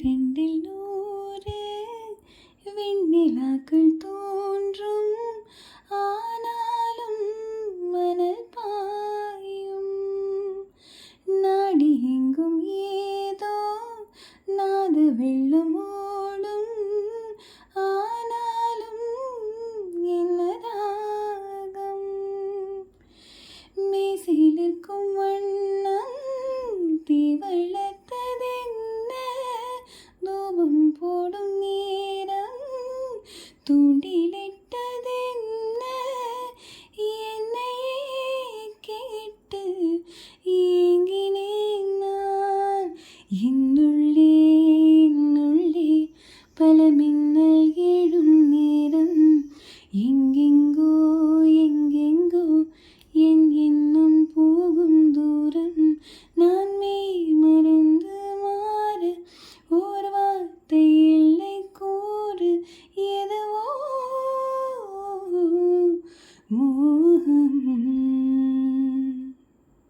இரண்டில் நூறு வெண்ணிலாக்கள் தோன்றும், ஆனாலும் மணல் பாயும். நாடி எங்கும் ஏதோ நாது வெள்ளம் ஓடும், ஆனாலும் என்னதாகம். மேசையிலிருக்கும் வண்ணம் தீ வளர்த்ததென்ன, தூபம் போடும் நேரம் தூண்டிலிட்டதென்ன, என்னையே கேட்டு ஏங்கினேன் நான். என்னுள்ளே பல மின்னல் எழும் நேரம், எங்கெங்கோ என் எண்ணம் போகும் தூரம். நான் மெய் மறந்து மாற ஒரு வார்த்தை இல்லை கூறு, எதுவோ மோகம்.